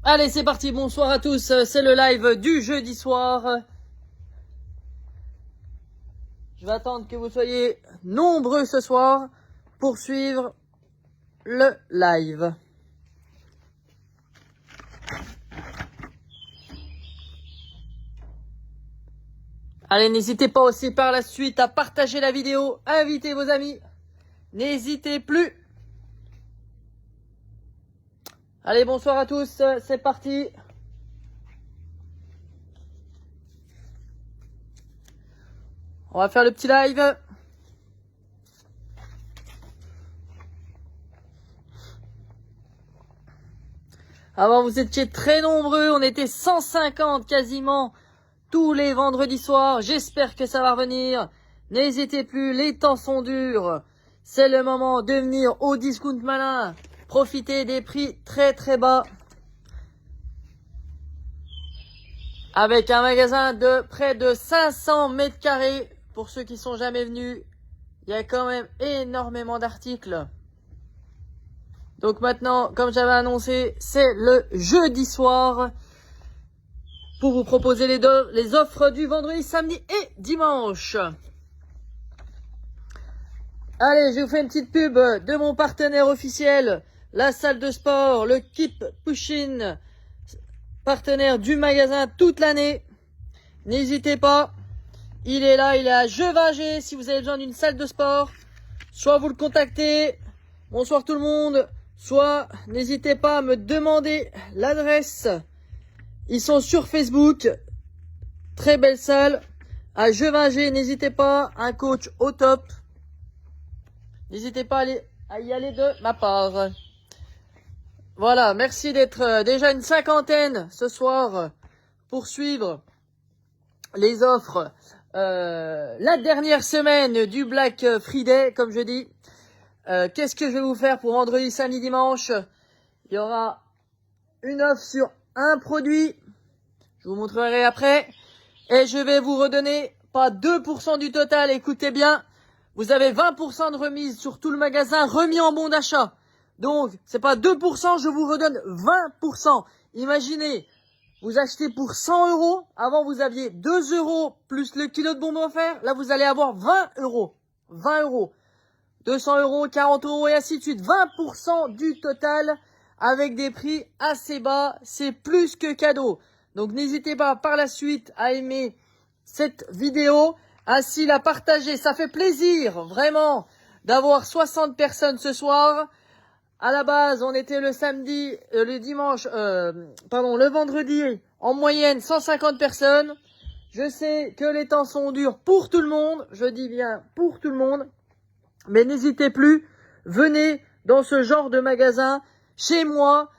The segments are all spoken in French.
Allez, c'est parti, bonsoir à tous, c'est le live du jeudi soir. Je vais attendre que vous soyez nombreux ce soir pour suivre le live. Allez, n'hésitez pas aussi par la suite à partager la vidéo, invitez vos amis, n'hésitez plus. Allez, bonsoir à tous, c'est parti. On va faire le petit live. Avant, vous étiez très nombreux, on était 150 quasiment tous les vendredis soirs. J'espère que ça va revenir. N'hésitez plus, les temps sont durs. C'est le moment de venir au Discount Malin. Profitez des prix très très bas. Avec un magasin de près de 500 mètres carrés. Pour ceux qui sont jamais venus, il y a quand même énormément d'articles. Donc maintenant, comme j'avais annoncé, c'est le jeudi soir pour vous proposer les offres du vendredi, samedi et dimanche. Allez, je vous fais une petite pub de mon partenaire officiel, la salle de sport, le Keep Pushing, partenaire du magasin toute l'année. N'hésitez pas, il est là, il est à Jevanger. Si vous avez besoin d'une salle de sport, soit vous le contactez, bonsoir tout le monde, soit n'hésitez pas à me demander l'adresse. Ils sont sur Facebook, très belle salle, à Jevanger, n'hésitez pas, un coach au top. N'hésitez pas à y aller de ma part. Voilà, merci d'être déjà une cinquantaine ce soir pour suivre les offres. La dernière semaine du Black Friday, comme je dis. Qu'est-ce que je vais vous faire pour vendredi, samedi, dimanche? Il y aura une offre sur un produit. Je vous montrerai après. Et je vais vous redonner pas 2% du total. Écoutez bien. Vous avez 20% de remise sur tout le magasin remis en bon d'achat. Donc, c'est pas 2%, je vous redonne 20%. Imaginez, vous achetez pour 100 euros. Avant, vous aviez 2 euros plus le kilo de bonbons offerts. Là, vous allez avoir 20 euros. 20 euros. 200 euros, 40 euros et ainsi de suite. 20% du total avec des prix assez bas. C'est plus que cadeau. Donc, n'hésitez pas par la suite à aimer cette vidéo. Ainsi la partager. Ça fait plaisir, vraiment, d'avoir 60 personnes ce soir. À la base, on était le samedi, le vendredi, en moyenne 150 personnes. Je sais que les temps sont durs pour tout le monde. Je dis bien pour tout le monde. Mais n'hésitez plus, venez dans ce genre de magasin, chez moi,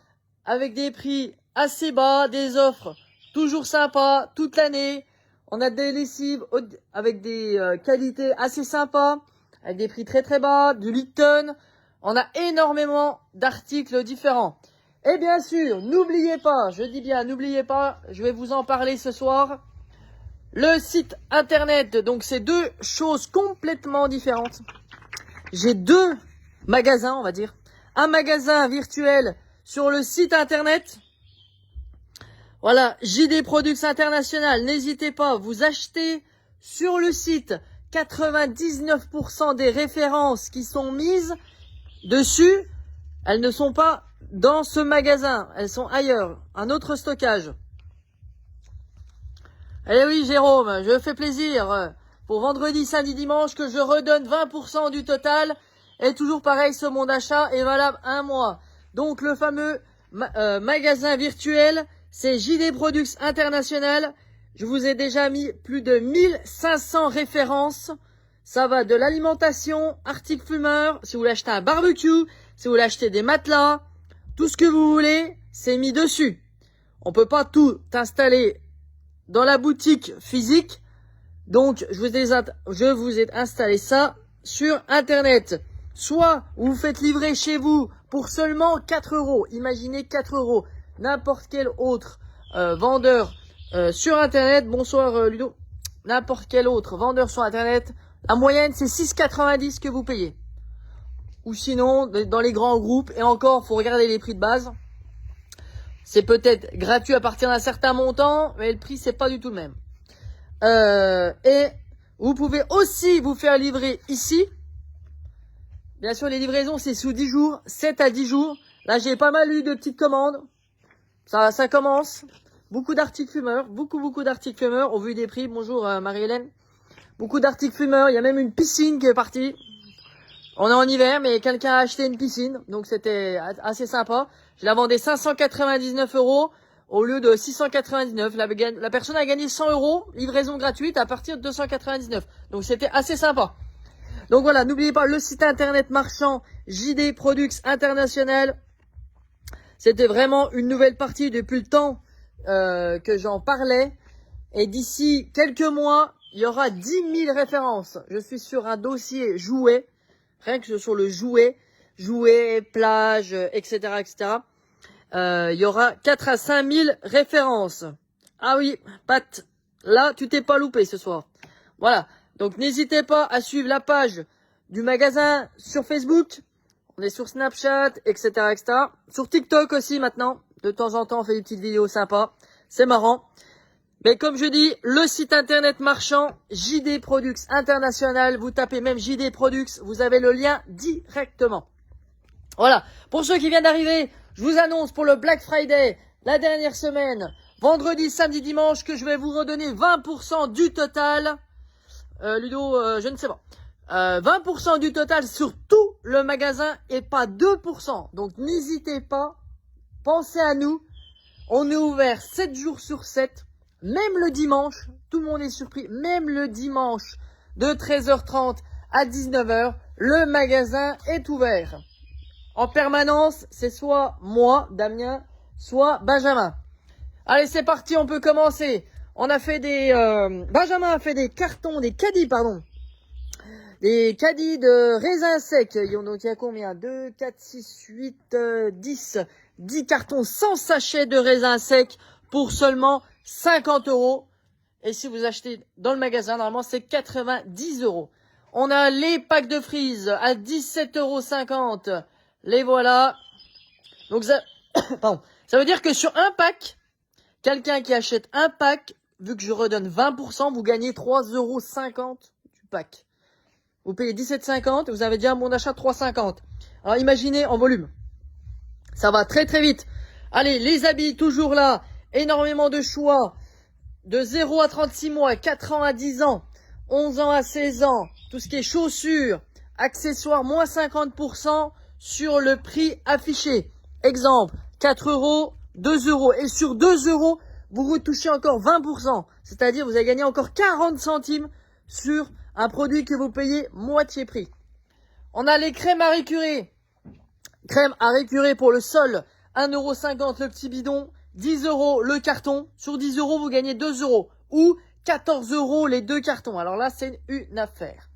avec des prix assez bas, des offres toujours sympas, toute l'année. On a des lessives avec des qualités assez sympas, avec des prix très très bas, du Lipton. On a énormément d'articles différents. Et bien sûr, n'oubliez pas, je dis bien n'oubliez pas, je vais vous en parler ce soir. Le site internet, donc c'est deux choses complètement différentes. J'ai deux magasins, on va dire. Un magasin virtuel sur le site internet. Voilà, JD Products International. N'hésitez pas, vous achetez sur le site 99% des références qui sont mises dessus. Elles ne sont pas dans ce magasin, elles sont ailleurs. Un autre stockage. Eh oui, Jérôme, je fais plaisir. Pour vendredi, samedi, dimanche, que je redonne 20% du total. Et toujours pareil, ce bon d'achat est valable un mois. Donc le fameux magasin virtuel, c'est JD Products International. Je vous ai déjà mis plus de 1500 références. Ça va de l'alimentation, articles fumeurs, si vous voulez acheter un barbecue, si vous voulez acheter des matelas, tout ce que vous voulez, c'est mis dessus. On peut pas tout installer dans la boutique physique. Donc, je vous ai installé ça sur Internet. Soit vous faites livrer chez vous pour seulement 4 euros. Imaginez 4 euros. N'importe quel autre vendeur sur Internet. Bonsoir Ludo. N'importe quel autre vendeur sur Internet. La moyenne, c'est 6,90 que vous payez. Ou sinon, dans les grands groupes. Et encore, faut regarder les prix de base. C'est peut-être gratuit à partir d'un certain montant, mais le prix, c'est pas du tout le même. Et vous pouvez aussi vous faire livrer ici. Bien sûr, les livraisons, c'est sous 10 jours, 7 à 10 jours. Là, j'ai pas mal eu de petites commandes. Ça commence. Beaucoup d'articles fumeurs, beaucoup d'articles fumeurs au vu des prix. Bonjour Marie-Hélène. Beaucoup d'articles fumeurs, il y a même une piscine qui est partie. On est en hiver, mais quelqu'un a acheté une piscine, donc c'était assez sympa. Je la vendais 599 € au lieu de 699. La personne a gagné 100 €, livraison gratuite à partir de 299. Donc c'était assez sympa. Donc voilà, n'oubliez pas le site internet marchand JD Products International. C'était vraiment une nouvelle partie depuis le temps que j'en parlais. Et d'ici quelques mois, il y aura 10 000 références. Je suis sur un dossier jouet, rien que sur le jouet, plage, etc., etc. Il y aura 4 à 5 000 références. Ah oui, Pat, là, tu t'es pas loupé ce soir. Voilà, donc n'hésitez pas à suivre la page du magasin sur Facebook. On est sur Snapchat, etc., etc. Sur TikTok aussi maintenant. De temps en temps, on fait des petites vidéos sympas. C'est marrant. Mais comme je dis, le site internet marchand, JD Products International, vous tapez même JD Products, vous avez le lien directement. Voilà, pour ceux qui viennent d'arriver, je vous annonce pour le Black Friday, la dernière semaine, vendredi, samedi, dimanche, que je vais vous redonner 20% du total. Ludo, je ne sais pas. 20% du total sur tout le magasin et pas 2%. Donc n'hésitez pas, pensez à nous. On est ouvert 7 jours sur 7. Même le dimanche, tout le monde est surpris, même le dimanche de 13h30 à 19h, le magasin est ouvert. En permanence, c'est soit moi, Damien, soit Benjamin. Allez, c'est parti, on peut commencer. On a fait des... Benjamin a fait des cartons, des caddies, pardon. Des caddies de raisins secs. Donc il y a combien? 2, 4, 6, 8, 10. 10 cartons sans sachet de raisins secs pour seulement 50 €. Et si vous achetez dans le magasin, normalement, c'est 90 €. On a les packs de frites à 17,50 €. Les voilà. Donc ça, pardon. Ça veut dire que sur un pack, quelqu'un qui achète un pack, vu que je redonne 20%, vous gagnez 3,50 € du pack. Vous payez 17,50 €, vous avez déjà un bon d'achat de 3,50 €. Alors imaginez en volume. Ça va très très vite. Allez, les habits, toujours là. Énormément de choix. De 0 à 36 mois, 4 ans à 10 ans, 11 ans à 16 ans. Tout ce qui est chaussures, accessoires, moins 50% sur le prix affiché. Exemple, 4 €, 2 €. Et sur 2 €, vous retouchez encore 20%. C'est-à-dire, vous avez gagné encore 40 centimes sur un produit que vous payez moitié prix. On a les crèmes à récurer. Crème à récurer pour le sol, 1,50 € le petit bidon, 10 € le carton. Sur 10 €, vous gagnez 2 € ou 14 € les deux cartons. Alors là, c'est une affaire.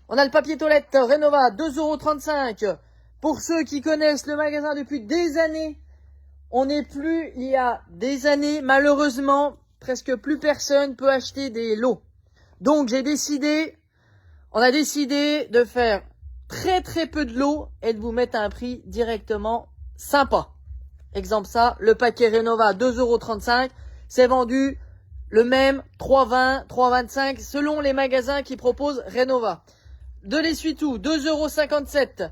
On a le papier toilette Renova, 2,35 €. Pour ceux qui connaissent le magasin depuis des années, on n'est plus, il y a des années, malheureusement, presque plus personne peut acheter des lots. Donc, on a décidé de faire très très peu de lots et de vous mettre à un prix directement sympa. Exemple ça, le paquet Renova 2,35 €, c'est vendu le même 3,20, 3,25 selon les magasins qui proposent Renova. De l'essuie-tout, 2,57 €.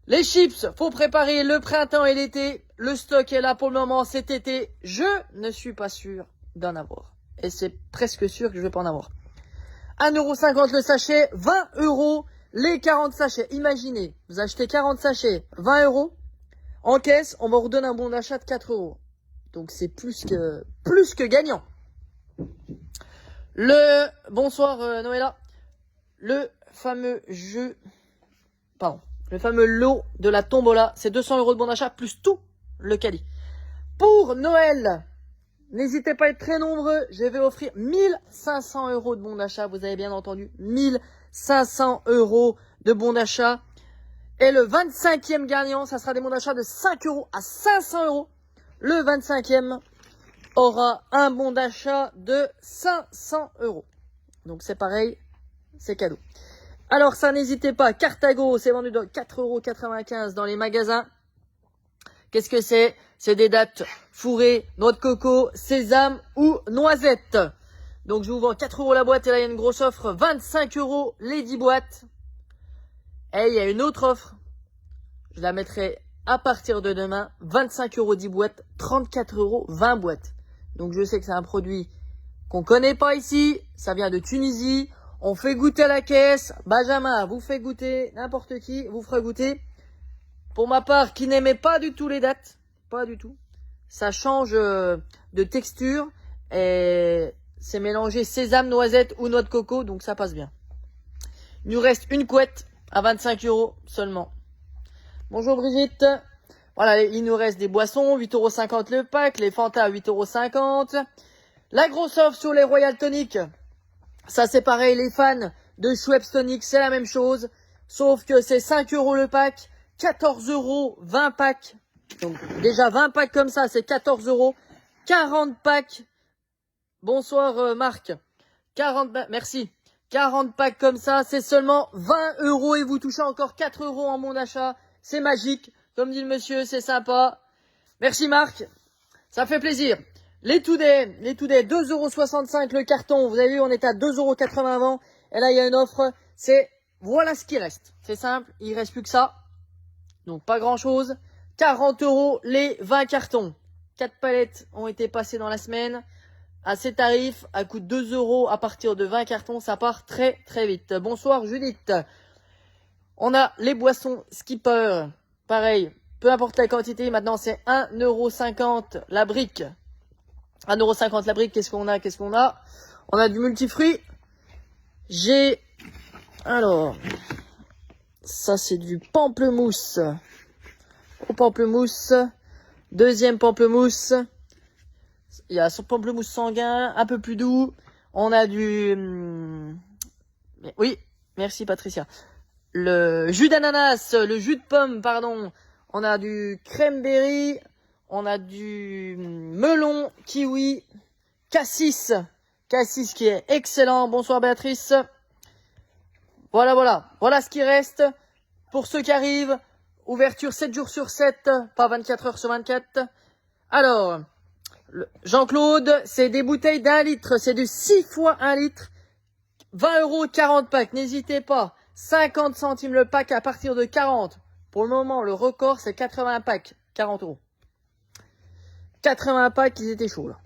Les chips, faut préparer le printemps et l'été. Le stock est là pour le moment cet été. Je ne suis pas sûr d'en avoir. Et c'est presque sûr que je vais pas en avoir. 1,50 € le sachet, 20 € les 40 sachets. Imaginez, vous achetez 40 sachets, 20 €. En caisse, on va vous redonner un bon d'achat de 4 €. Donc c'est plus que gagnant. Bonsoir Noëlla. Le fameux le fameux lot de la tombola, c'est 200 € de bon d'achat plus tout le caddie. Pour Noël, n'hésitez pas à être très nombreux, je vais offrir 1500 € de bon d'achat, vous avez bien entendu, 1500 € de bon d'achat. Et le 25e gagnant, ça sera des bons d'achat de 5 € à 500 €. Le 25e aura un bon d'achat de 500 €. Donc c'est pareil, c'est cadeau. Alors ça, n'hésitez pas, Cartago, c'est vendu de 4,95 € dans les magasins. Qu'est-ce que c'est? C'est des dates fourré, noix de coco, sésame ou noisette. Donc je vous vends 4 € la boîte et là il y a une grosse offre, 25 € les 10 boîtes. Et il y a une autre offre, je la mettrai à partir de demain, 25 € 10 boîtes, 34 € 20 boîtes. Donc je sais que c'est un produit qu'on connaît pas ici, ça vient de Tunisie, on fait goûter à la caisse, Benjamin vous fait goûter, n'importe qui vous fera goûter. Pour ma part, qui n'aimait pas du tout les dattes, pas du tout, ça change de texture et c'est mélangé sésame, noisette ou noix de coco, donc ça passe bien. Il nous reste une couette à 25 € seulement. Bonjour Brigitte. Voilà, il nous reste des boissons, 8,50 € le pack, les Fanta 8,50 €. La grosse offre sur les Royal Tonic, ça c'est pareil, les fans de Schweppes Tonic, c'est la même chose, sauf que c'est 5 € le pack, 14 € 20 packs. Donc déjà 20 packs comme ça, c'est 14 €, 40 packs. Bonsoir Marc. 40 merci. 40 packs comme ça, c'est seulement 20 € et vous touchez encore 4 € en mon achat. C'est magique. Comme dit le monsieur, c'est sympa. Merci Marc. Ça fait plaisir. Les Today, 2,65 € le carton. Vous avez vu, on était à 2,80 € avant. Et là, il y a une offre. Voilà ce qui reste. C'est simple. Il reste plus que ça. Donc, pas grand chose. 40 € les 20 cartons. 4 palettes ont été passées dans la semaine. À ces tarifs, à coût de 2 € à partir de 20 cartons, ça part très très vite. Bonsoir Judith. On a les boissons Skipper. Pareil, peu importe la quantité, maintenant c'est 1,50 € la brique. 1,50 € la brique, qu'est-ce qu'on a? On a du multifruit. Alors, ça c'est du pamplemousse. Au pamplemousse. Deuxième pamplemousse. Il y a son pamplemousse sanguin, un peu plus doux. On a du... Oui, merci Patricia. Le jus d'ananas, le jus de pomme, pardon. On a du cranberry. On a du melon, kiwi, cassis. Cassis qui est excellent. Bonsoir Béatrice. Voilà. Voilà ce qui reste. Pour ceux qui arrivent, ouverture 7 jours sur 7, pas 24 heures sur 24. Alors... Jean-Claude, c'est des bouteilles d'1 litre, c'est de 6 fois 1 litre, 20 € 40 packs, n'hésitez pas, 50 centimes le pack à partir de 40. Pour le moment, le record, c'est 80 packs, 40 €. 80 packs, ils étaient chauds là.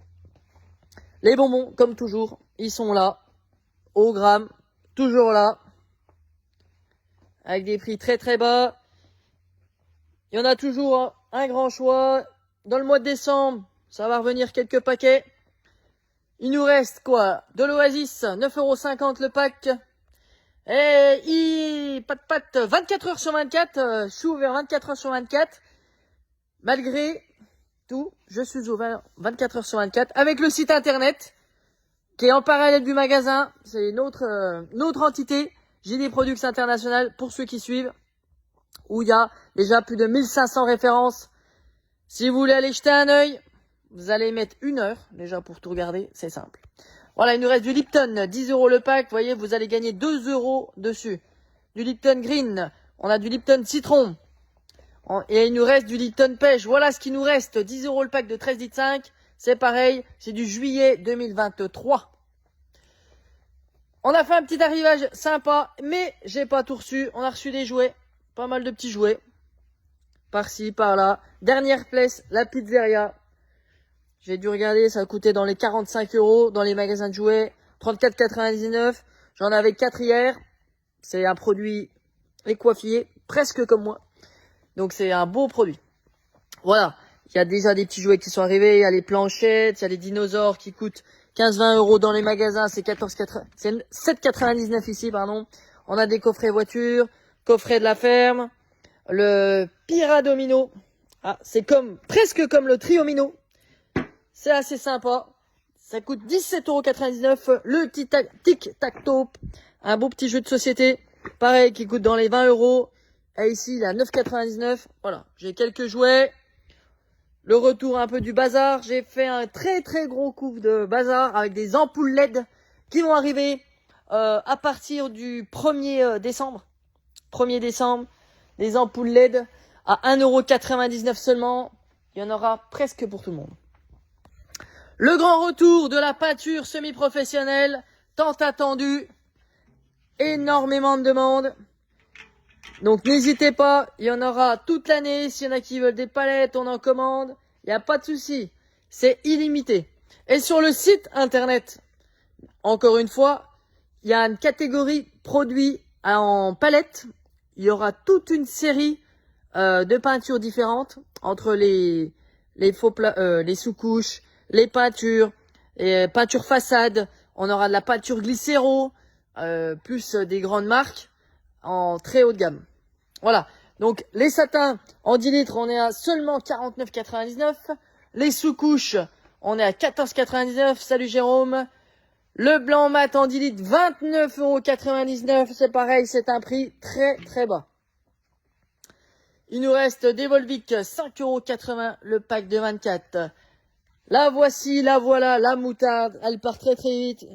Les bonbons, comme toujours, ils sont là, au gramme, toujours là, avec des prix très très bas. Il y en a toujours un grand choix. Dans le mois de décembre, ça va revenir quelques paquets. Il nous reste quoi? De l'Oasis, 9,50 € le pack. Et 24 heures sur 24, je suis ouvert 24 heures sur 24. Malgré tout, je suis ouvert 24 heures sur 24 avec le site internet qui est en parallèle du magasin. C'est une autre entité. J'ai des Products International pour ceux qui suivent, où il y a déjà plus de 1500 références. Si vous voulez aller jeter un œil, vous allez mettre 1 heure déjà pour tout regarder, c'est simple. Voilà, il nous reste du Lipton, 10 € le pack, vous voyez, vous allez gagner 2 € dessus. Du Lipton Green, on a du Lipton Citron, et il nous reste du Lipton Pêche. Voilà ce qui nous reste, 10 € le pack de 13,5 litres, c'est pareil, c'est du juillet 2023. On a fait un petit arrivage sympa, mais j'ai pas tout reçu, on a reçu des jouets, pas mal de petits jouets, par-ci, par-là. Dernière place, la pizzeria. J'ai dû regarder, ça coûtait dans les 45 € dans les magasins de jouets, 34,99 €. J'en avais 4 hier. C'est un produit écoiffier, presque comme moi. Donc c'est un beau produit. Voilà, il y a déjà des petits jouets qui sont arrivés, il y a les planchettes, il y a les dinosaures qui coûtent 15-20 € dans les magasins, c'est 7,99 € ici, pardon. On a des coffrets voitures, coffrets de la ferme, le Pyradomino. Ah, c'est presque comme le Triomino. C'est assez sympa. Ça coûte 17,99 €. Le Tic-Tac-Toe. Un beau petit jeu de société. Pareil, qui coûte dans les 20 €. Et ici, il est à 9,99 €. Voilà. J'ai quelques jouets. Le retour un peu du bazar. J'ai fait un très très gros coup de bazar avec des ampoules LED qui vont arriver à partir du 1er décembre. 1er décembre. Des ampoules LED à 1,99 € seulement. il y en aura presque pour tout le monde. Le grand retour de la peinture semi-professionnelle, tant attendue, énormément de demandes. Donc n'hésitez pas, il y en aura toute l'année. S'il y en a qui veulent des palettes, on en commande. Il n'y a pas de souci, c'est illimité. Et sur le site internet, encore une fois, il y a une catégorie produits en palette. Il y aura toute une série de peintures différentes entre les sous-couches, les peintures, et peinture façade. On aura de la peinture glycéro, plus des grandes marques en très haut de gamme. Voilà. Donc les satins en 10 litres, on est à seulement 49,99. Les sous-couches, on est à 14,99. Salut Jérôme. Le blanc mat en 10 litres, 29,99 €. C'est pareil, c'est un prix très très bas. Il nous reste des Volvic, 5,80 € le pack de 24. La voici, la voilà, la moutarde. Elle part très très vite.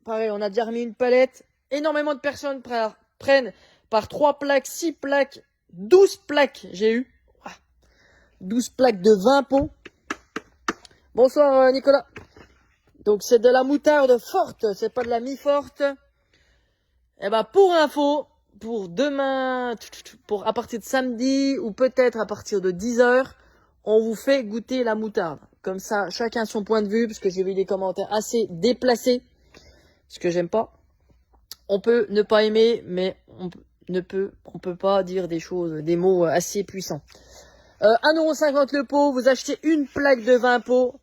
Pareil, on a déjà remis une palette. Énormément de personnes prennent par 3 plaques, 6 plaques, 12 plaques. J'ai eu 12 plaques de 20 pots. Bonsoir Nicolas. Donc c'est de la moutarde forte, c'est pas de la mi-forte. Et ben pour info, pour demain, à partir de samedi ou peut-être à partir de 10 h, on vous fait goûter la moutarde. Comme ça, chacun son point de vue, parce que j'ai vu des commentaires assez déplacés, ce que j'aime pas. On peut ne pas aimer, mais on peut pas dire des choses, des mots assez puissants. 1,50 € le pot, vous achetez une plaque de 20 pots.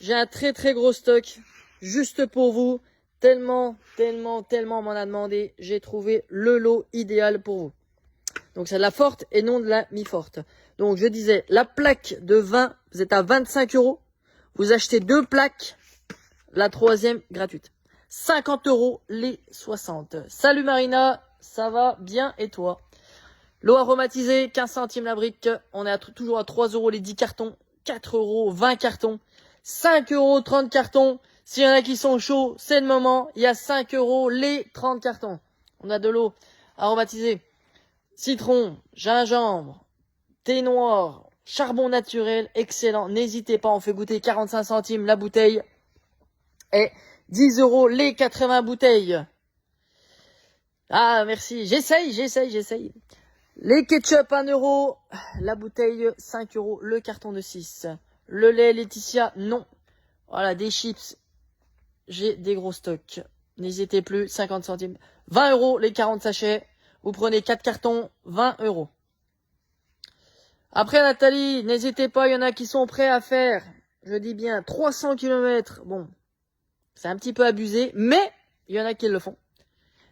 J'ai un très très gros stock, juste pour vous. Tellement m'en a demandé. J'ai trouvé le lot idéal pour vous. Donc c'est de la forte et non de la mi-forte. Donc je disais, la plaque de 20, vous êtes à 25 €. Vous achetez 2 plaques, la troisième gratuite. 50 € les 60. Salut Marina, ça va bien et toi? L'eau aromatisée, 15 centimes la brique. On est toujours à 3 € les 10 cartons. 4 € 20 cartons. 5 € 30 cartons. S'il y en a qui sont chauds, c'est le moment. Il y a 5 € les 30 cartons. On a de l'eau aromatisée. Citron, gingembre, thé noir, charbon naturel, excellent. N'hésitez pas, on fait goûter 45 centimes la bouteille. Et 10 € les 80 bouteilles. Ah, merci. J'essaye. Les ketchup 1 €, la bouteille 5 € le carton de 6. Le lait Laetitia, non. Voilà, des chips. J'ai des gros stocks. N'hésitez plus, 50 centimes. 20 € les 40 sachets. Vous prenez 4 cartons, 20 €. Après Nathalie, n'hésitez pas, il y en a qui sont prêts à faire, je dis bien, 300 km. Bon, c'est un petit peu abusé, mais il y en a qui le font.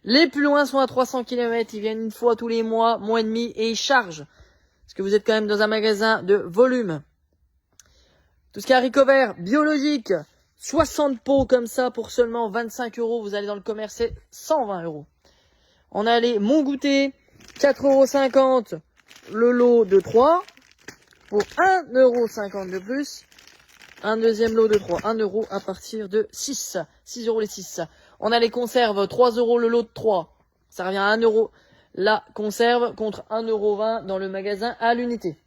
Les plus loin sont à 300 km, ils viennent une fois tous les mois et demi, et ils chargent. Parce que vous êtes quand même dans un magasin de volume. Tout ce qui est haricots verts, biologique, 60 pots comme ça pour seulement 25 €. Vous allez dans le commerce, c'est 120 €. On a les Mon Goûter, 4,50 € le lot de 3 pour 1,50 € de plus. Un deuxième lot de 3, 1 € à partir de 6 € les 6. On a les conserves, 3 € le lot de 3. Ça revient à 1 € la conserve contre 1,20 € dans le magasin à l'unité.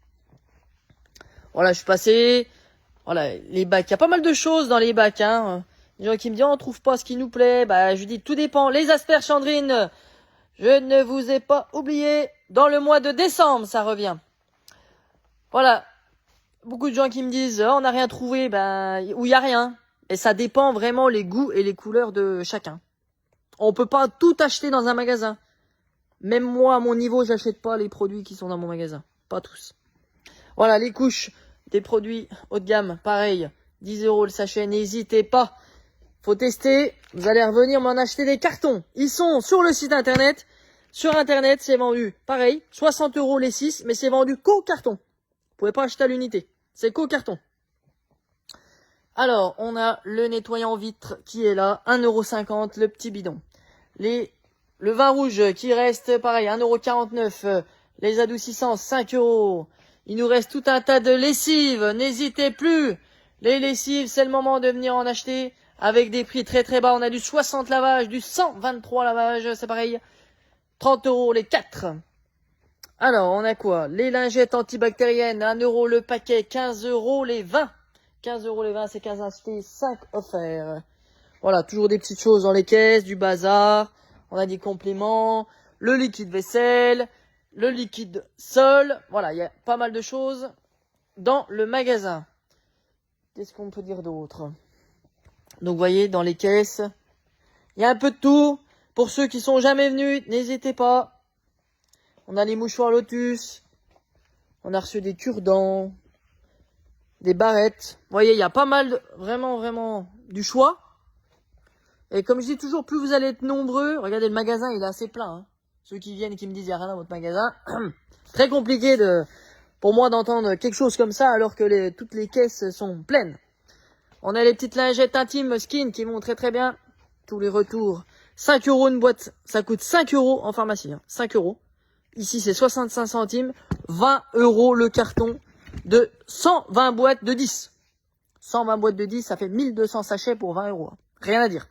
Voilà, je suis passé. Voilà, les bacs. Il y a pas mal de choses dans les bacs, hein. Les gens qui me disent, on trouve pas ce qui nous plaît. Bah, je dis, tout dépend. Les asperges Chandrine, je ne vous ai pas oublié. Dans le mois de décembre, ça revient. Voilà. Beaucoup de gens qui me disent, on n'a rien trouvé, ou il y a rien. Et ça dépend vraiment les goûts et les couleurs de chacun. On peut pas tout acheter dans un magasin. Même moi, à mon niveau, j'achète pas les produits qui sont dans mon magasin. Pas tous. Voilà, les couches des produits haut de gamme, pareil. 10 € le sachet, n'hésitez pas. Faut tester. Vous allez revenir m'en acheter des cartons. Ils sont sur le site internet. Sur internet, c'est vendu, pareil, 60 € les 6, mais c'est vendu qu'au carton. Vous pouvez pas acheter à l'unité. C'est qu'au carton. Alors, on a le nettoyant vitre qui est là, 1,50 €, le petit bidon. Le vin rouge qui reste, pareil, 1,49 €. Les adoucissants, 5 €. Il nous reste tout un tas de lessives, n'hésitez plus. Les lessives, c'est le moment de venir en acheter avec des prix très très bas. On a du 60 lavages, du 123 lavages, c'est pareil. 30 € les 4. Alors, on a quoi? Les lingettes antibactériennes, 1 euro le paquet, 15 euros les 20. 15 euros les 20, c'est 15 achetés, 5 offerts. Voilà, toujours des petites choses dans les caisses, du bazar. On a des compléments, le liquide vaisselle, le liquide sol. Voilà, il y a pas mal de choses dans le magasin. Qu'est-ce qu'on peut dire d'autre? Donc, vous voyez, dans les caisses, il y a un peu de tout. Pour ceux qui sont jamais venus, n'hésitez pas. On a les mouchoirs Lotus. On a reçu des cure-dents. Des barrettes. Vous voyez, il y a pas mal, vraiment du choix. Et comme je dis toujours, plus vous allez être nombreux, regardez, le magasin, il est assez plein. Hein. Ceux qui viennent et qui me disent, il n'y a rien dans votre magasin. Très compliqué pour moi d'entendre quelque chose comme ça, alors que toutes les caisses sont pleines. On a les petites lingettes intimes skin qui vont très bien. Tous les retours. 5 euros une boîte. Ça coûte 5 euros en pharmacie. Hein. 5 euros. Ici, c'est 65 centimes. 20 euros le carton de 120 boîtes de 10. 120 boîtes de 10, ça fait 1200 sachets pour 20 euros. Rien à dire.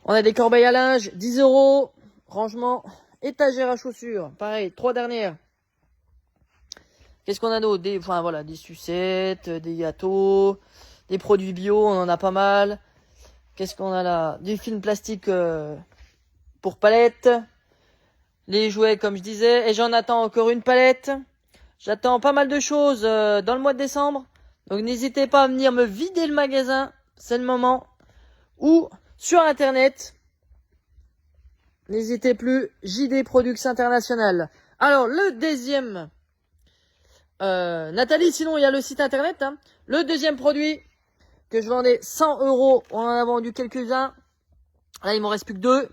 On a des corbeilles à linge, 10 euros. Rangement, étagère à chaussures. Pareil, 3 dernières. Qu'est-ce qu'on a d'autre? Des sucettes, des gâteaux, des produits bio, on en a pas mal. Qu'est-ce qu'on a là? Du film plastique pour palettes. Les jouets, comme je disais. Et j'en attends encore une palette. J'attends pas mal de choses dans le mois de décembre. Donc n'hésitez pas à venir me vider le magasin. C'est le moment. Ou sur Internet. N'hésitez plus. JD Products International. Alors, le deuxième... Nathalie, sinon il y a le site Internet. Hein. Le deuxième produit que je vendais 100 euros. On en a vendu quelques-uns. Là, il m'en reste plus que 2.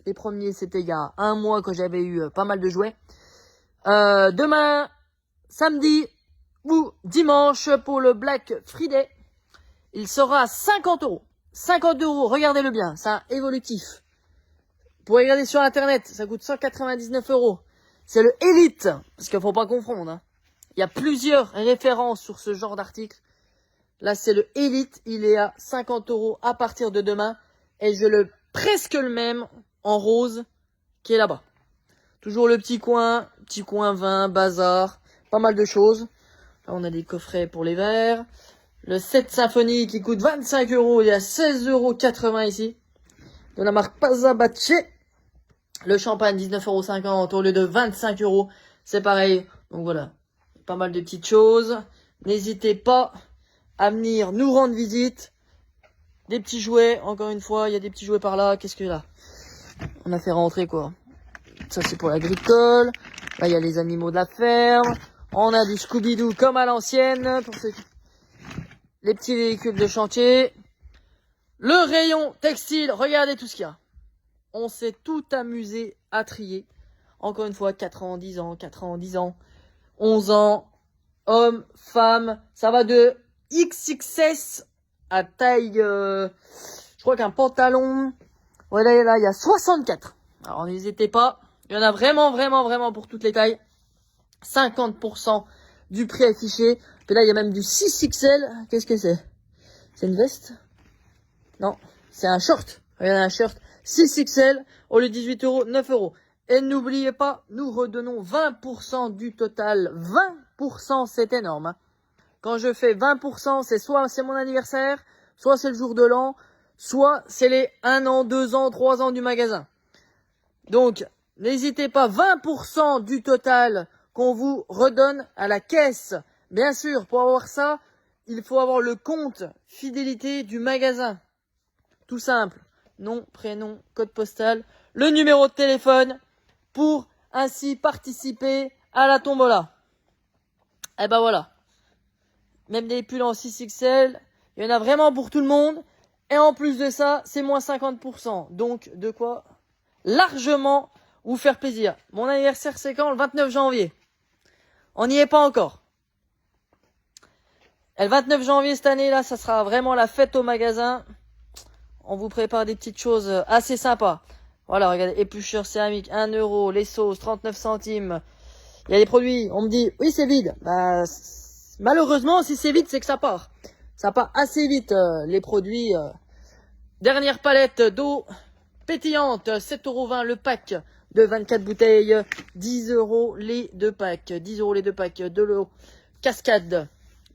Les premiers, c'était il y a un mois que j'avais eu pas mal de jouets. Demain, samedi ou dimanche pour le Black Friday, il sera à 50 euros. 50 euros, regardez-le bien, c'est un évolutif. Vous pouvez regarder sur Internet, ça coûte 199 euros. C'est le Elite, parce qu'il faut pas confondre. Hein. Il y a plusieurs références sur ce genre d'article. Là, c'est le Elite, il est à 50 euros à partir de demain. Et je le presque le même en rose qui est là-bas. Toujours le petit coin vin, bazar, pas mal de choses. Là, on a des coffrets pour les verres. Le 7 Symphony qui coûte 25 euros, il y a 16,80 € ici. De la marque Pasabache. Le champagne 19,50 € au lieu de 25 euros. C'est pareil. Donc voilà, pas mal de petites choses. N'hésitez pas à venir nous rendre visite. Des petits jouets, encore une fois, il y a des petits jouets par là. Qu'est-ce que là? On a fait rentrer quoi? Ça c'est pour l'agricole. Là il y a les animaux de la ferme. On a du Scooby-Doo comme à l'ancienne. Pour ceux qui... Les petits véhicules de chantier. Le rayon textile, regardez tout ce qu'il y a. On s'est tout amusé à trier. Encore une fois, 4 ans, 10 ans, 4 ans, 10 ans, 11 ans, hommes, femmes. Ça va de XXS à taille, je crois qu'un pantalon. Voilà, là, il y a 64. Alors, n'hésitez pas. Il y en a vraiment pour toutes les tailles. 50% du prix affiché. Puis là, il y a même du 6XL. Qu'est-ce que c'est? C'est une veste? Non, c'est un short. Regardez, un shirt 6XL au lieu de 18 euros, 9 euros. Et n'oubliez pas, nous redonnons 20% du total. 20%, c'est énorme. Hein. Quand je fais 20%, c'est soit c'est mon anniversaire, soit c'est le jour de l'an, soit c'est les 1 an, 2 ans, 3 ans du magasin. Donc, n'hésitez pas, 20% du total qu'on vous redonne à la caisse. Bien sûr, pour avoir ça, il faut avoir le compte fidélité du magasin. Tout simple. Nom, prénom, code postal, le numéro de téléphone pour ainsi participer à la tombola. Et ben voilà. Même des pulls en 6XL, il y en a vraiment pour tout le monde. Et en plus de ça, c'est moins 50%. Donc, de quoi largement vous faire plaisir. Mon anniversaire, c'est quand? Le 29 janvier. On n'y est pas encore. Et le 29 janvier cette année, là, ça sera vraiment la fête au magasin. On vous prépare des petites choses assez sympas. Voilà, regardez, éplucheur céramique, 1 euro, les sauces, 39 centimes. Il y a des produits, on me dit, oui, c'est vide. Bah, malheureusement, si c'est vide, c'est que ça part. Ça part assez vite, les produits. Dernière palette d'eau pétillante, 7,20 € le pack. de 24 bouteilles. 10 € les 2 packs. 10 € les 2 packs. De l'eau. Cascade.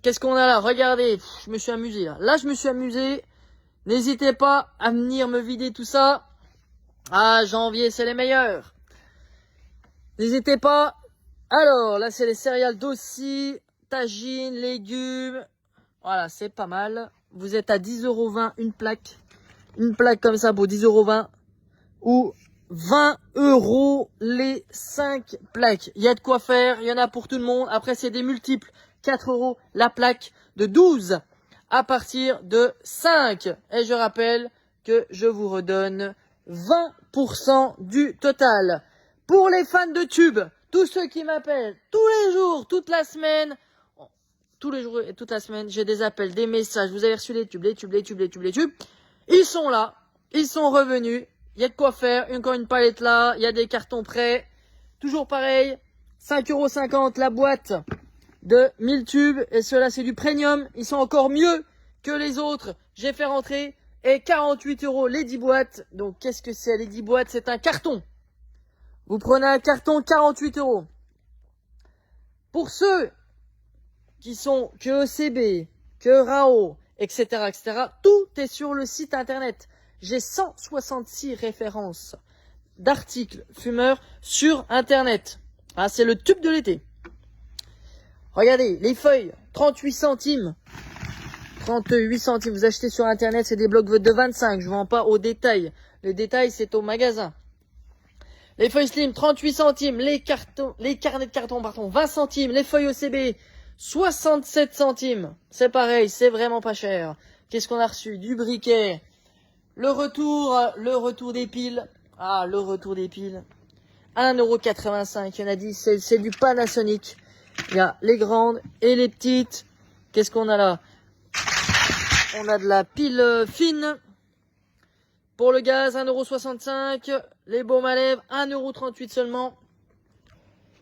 Qu'est-ce qu'on a là? Regardez, je me suis amusé là. Là, je me suis amusé. N'hésitez pas à venir me vider tout ça. Ah, janvier, c'est les meilleurs. N'hésitez pas. Alors, là, c'est les céréales d'Aussi, tagine, légumes. Voilà, c'est pas mal. Vous êtes à 10,20 € une plaque. Une plaque comme ça pour 10,20 € ou 20 € les 5 plaques. Il y a de quoi faire, il y en a pour tout le monde. Après, c'est des multiples. 4 € la plaque de 12 à partir de 5. Et je rappelle que je vous redonne 20% du total. Pour les fans de tubes, tous ceux qui m'appellent tous les jours, toute la semaine, tous les jours et toute la semaine, j'ai des appels, des messages. Vous avez reçu les tubes. Ils sont là, ils sont revenus. Il y a de quoi faire. Encore une palette là, il y a des cartons prêts. Toujours pareil, 5,50 € la boîte de 1000 tubes. Et ceux-là, c'est du premium. Ils sont encore mieux que les autres. J'ai fait rentrer. Et 48 € les 10 boîtes. Donc, qu'est-ce que c'est les 10 boîtes? C'est un carton. Vous prenez un carton, 48 €. Pour ceux qui sont que ECB, que RAO, etc., tout est sur le site internet. J'ai 166 références d'articles fumeurs sur internet. Ah, c'est le tube de l'été. Regardez, les feuilles, 38 centimes. 38 centimes, vous achetez sur internet, c'est des blocs de 25. Je ne vends pas au détail. Le détail, c'est au magasin. Les feuilles slim, 38 centimes. Les carnets de carton, 20 centimes. Les feuilles OCB, 67 centimes. C'est pareil, c'est vraiment pas cher. Qu'est-ce qu'on a reçu? Du briquet. Le retour des piles. Ah, le retour des piles. 1,85 €. Il y en a 10. C'est du Panasonic. Il y a les grandes et les petites. Qu'est-ce qu'on a là? On a de la pile fine. Pour le gaz, 1,65 €. Les baumes à lèvres, 1,38 € seulement.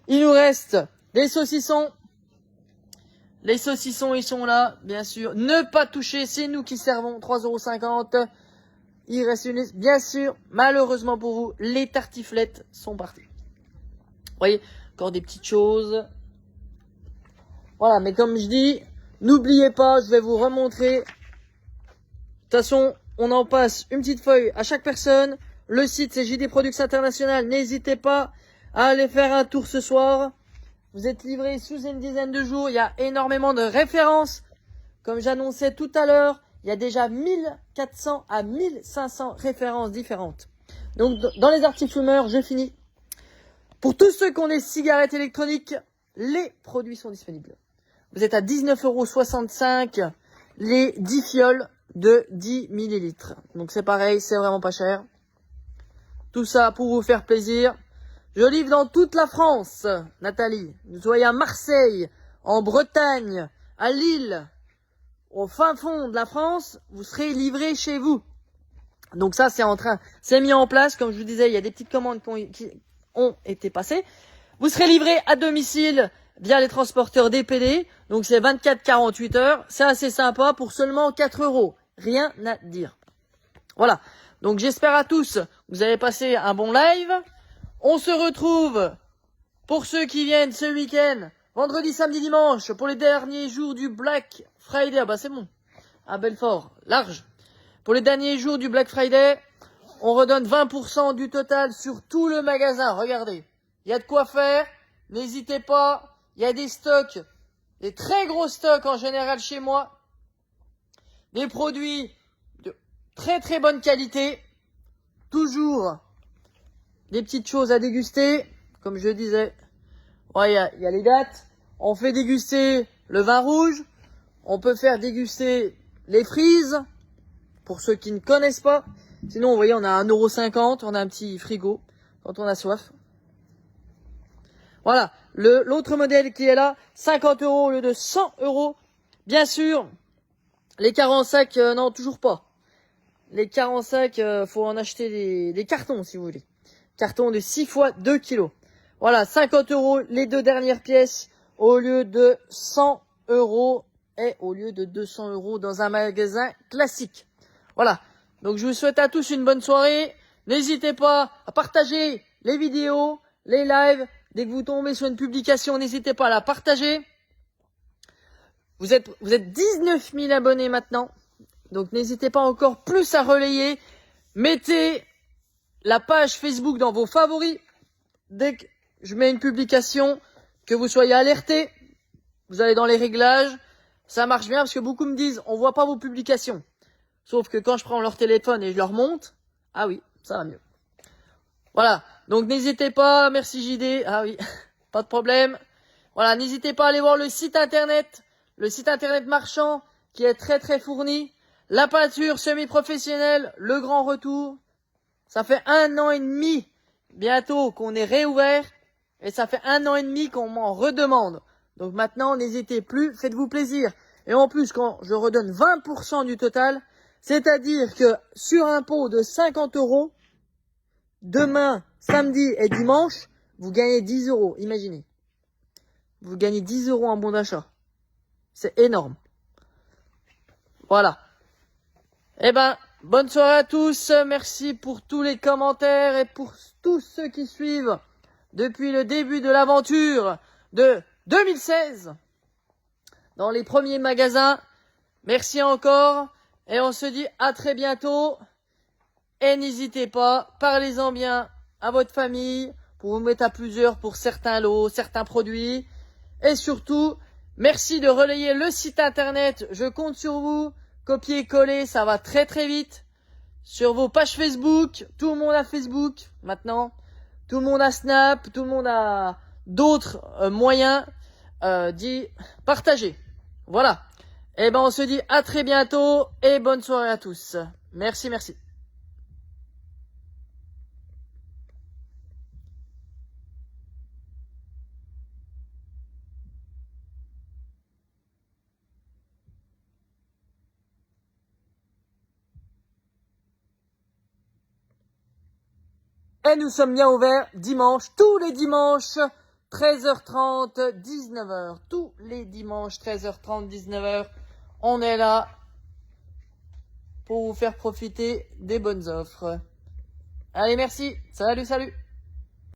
Il nous reste des saucissons. Les saucissons, ils sont là, bien sûr. Ne pas toucher, c'est nous qui servons. 3,50 €. Il reste une liste. Bien sûr, malheureusement pour vous, les tartiflettes sont parties. Vous voyez, encore des petites choses. Voilà, mais comme je dis, n'oubliez pas, je vais vous remontrer. De toute façon, on en passe une petite feuille à chaque personne. Le site, c'est JD Products International. N'hésitez pas à aller faire un tour ce soir. Vous êtes livré sous une dizaine de jours. Il y a énormément de références. Comme j'annonçais tout à l'heure, il y a déjà 1400 à 1500 références différentes. Donc, dans les articles fumeurs, je finis. Pour tous ceux qui ont des cigarettes électroniques, les produits sont disponibles. Vous êtes à 19,65 € les 10 fioles de 10 ml. Donc c'est pareil, c'est vraiment pas cher. Tout ça pour vous faire plaisir. Je livre dans toute la France, Nathalie. Vous soyez à Marseille, en Bretagne, à Lille, au fin fond de la France, vous serez livré chez vous. Donc ça, c'est mis en place. Comme je vous disais, il y a des petites commandes qui ont été passées. Vous serez livré à domicile via les transporteurs DPD. Donc c'est 24-48 heures. C'est assez sympa pour seulement 4 €. Rien à dire. Voilà. Donc j'espère à tous que vous avez passé un bon live. On se retrouve pour ceux qui viennent ce week-end, vendredi, samedi, dimanche, pour les derniers jours du Black Friday. Ah bah c'est bon. À Belfort, large. Pour les derniers jours du Black Friday, on redonne 20% du total sur tout le magasin. Regardez. Il y a de quoi faire. N'hésitez pas. Il y a des stocks. Des très gros stocks en général chez moi. Des produits de très très bonne qualité. Toujours des petites choses à déguster. Comme je disais. Ouais, il y a les dates. On fait déguster le vin rouge. On peut faire déguster les frises. Pour ceux qui ne connaissent pas. Sinon, vous voyez, on a 1,50 €. On a un petit frigo quand on a soif. Voilà. L'autre modèle qui est là, 50 € au lieu de 100 €. Bien sûr, les 45, non, toujours pas. Les 45, faut en acheter des cartons, si vous voulez. Carton de 6 fois 2 kilos. Voilà, 50 € les deux dernières pièces au lieu de 100 € et au lieu de 200 € dans un magasin classique. Voilà. Donc, je vous souhaite à tous une bonne soirée. N'hésitez pas à partager les vidéos, les lives. Dès que vous tombez sur une publication, n'hésitez pas à la partager. Vous êtes 19 000 abonnés maintenant. Donc n'hésitez pas encore plus à relayer. Mettez la page Facebook dans vos favoris. Dès que je mets une publication, que vous soyez alertés. Vous allez dans les réglages. Ça marche bien parce que beaucoup me disent, on voit pas vos publications. Sauf que quand je prends leur téléphone et je leur montre, ah oui, ça va mieux. Voilà. Donc n'hésitez pas, merci JD. Ah oui, pas de problème. Voilà, n'hésitez pas à aller voir le site internet marchand qui est très très fourni. La peinture semi-professionnelle, le grand retour. Ça fait 1 an et demi bientôt qu'on est réouvert et ça fait 1 an et demi qu'on m'en redemande. Donc maintenant, n'hésitez plus, faites-vous plaisir. Et en plus, quand je redonne 20% du total, c'est-à-dire que sur un pot de 50 €, demain, samedi et dimanche, vous gagnez 10 €, imaginez. Vous gagnez 10 € en bon d'achat. C'est énorme. Voilà. Eh ben, bonne soirée à tous. Merci pour tous les commentaires et pour tous ceux qui suivent depuis le début de l'aventure de 2016 dans les premiers magasins. Merci encore et on se dit à très bientôt. Et n'hésitez pas, parlez-en bien à votre famille pour vous mettre à plusieurs pour certains lots, certains produits. Et surtout, merci de relayer le site internet. Je compte sur vous. Copier-coller, ça va très très vite. Sur vos pages Facebook, tout le monde a Facebook maintenant. Tout le monde a Snap, tout le monde a d'autres moyens d'y partager. Voilà. Et ben on se dit à très bientôt et bonne soirée à tous. Merci, merci. Et nous sommes bien ouverts dimanche, tous les dimanches, 13h30, 19h. Tous les dimanches, 13h30, 19h. On est là pour vous faire profiter des bonnes offres. Allez, merci. Salut, salut.